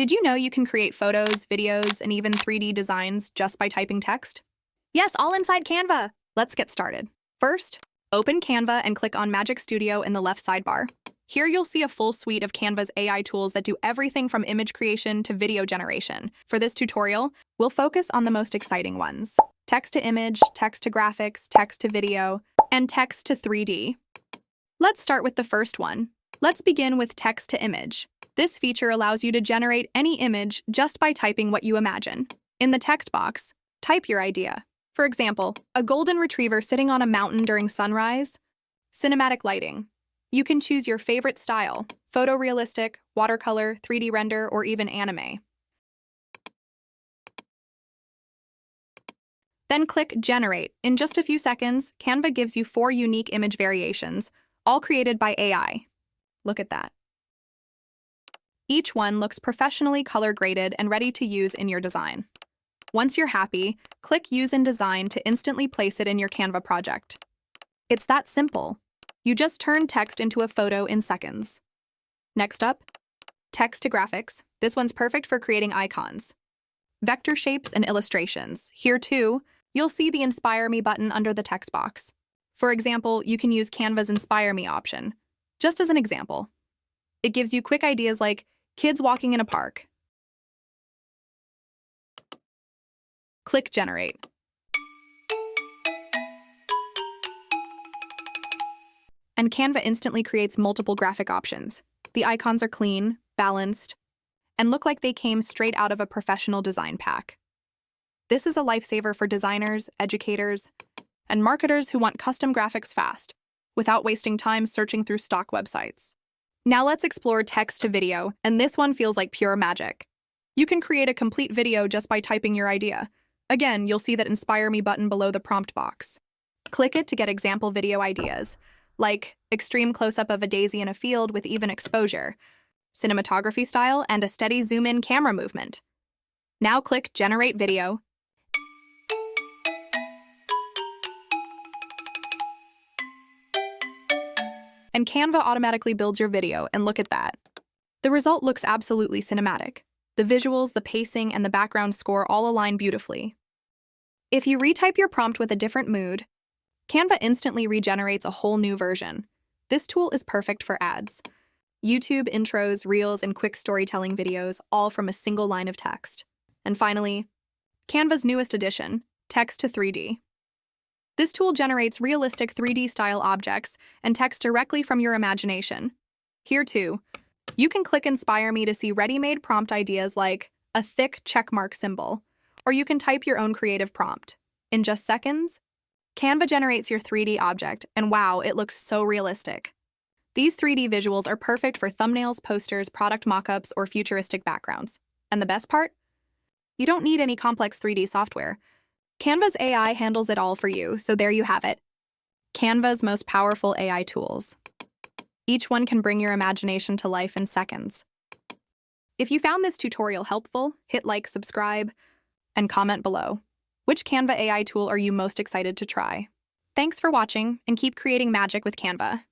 Did you know you can create photos, videos, and even 3D designs just by typing text? Yes, all inside Canva. Let's get started. First, open Canva and click on Magic Studio in the left sidebar. Here you'll see a full suite of Canva's AI tools that do everything from image creation to video generation. For this tutorial, we'll focus on the most exciting ones: text to image, text to graphics, text to video, and text to 3D. Let's start with the first one. Let's begin with text to image. This feature allows you to generate any image just by typing what you imagine. In the text box, type your idea. For example, a golden retriever sitting on a mountain during sunrise, cinematic lighting. You can choose your favorite style: photorealistic, watercolor, 3D render, or even anime. Then click Generate. In just a few seconds, Canva gives you 4 unique image variations, all created by AI. Look at that. Each one looks professionally color-graded and ready to use in your design. Once you're happy, click Use in Design to instantly place it in your Canva project. It's that simple. You just turn text into a photo in seconds. Next up, text to graphics. This one's perfect for creating icons, vector shapes, and illustrations. Here too, you'll see the Inspire Me button under the text box. For example, you can use Canva's Inspire Me option. Just as an example, it gives you quick ideas like kids walking in a park. Click Generate. And Canva instantly creates multiple graphic options. The icons are clean, balanced, and look like they came straight out of a professional design pack. This is a lifesaver for designers, educators, and marketers who want custom graphics fast, without wasting time searching through stock websites. Now let's explore text to video, and this one feels like pure magic. You can create a complete video just by typing your idea. Again, you'll see that Inspire Me button below the prompt box. Click it to get example video ideas, like extreme close-up of a daisy in a field with even exposure, cinematography style, and a steady zoom-in camera movement. Now click Generate Video. And Canva automatically builds your video, and look at that. The result looks absolutely cinematic. The visuals, the pacing, and the background score all align beautifully. If you retype your prompt with a different mood, Canva instantly regenerates a whole new version. This tool is perfect for ads, YouTube intros, reels, and quick storytelling videos, all from a single line of text. And finally, Canva's newest addition, text to 3D. This tool generates realistic 3D-style objects and text directly from your imagination. Here too, you can click Inspire Me to see ready-made prompt ideas like a thick checkmark symbol, or you can type your own creative prompt. In just seconds, Canva generates your 3D object, and wow, it looks so realistic. These 3D visuals are perfect for thumbnails, posters, product mockups, or futuristic backgrounds. And the best part? You don't need any complex 3D software. Canva's AI handles it all for you, so there you have it. Canva's most powerful AI tools. Each one can bring your imagination to life in seconds. If you found this tutorial helpful, hit like, subscribe, and comment below. Which Canva AI tool are you most excited to try? Thanks for watching, and keep creating magic with Canva.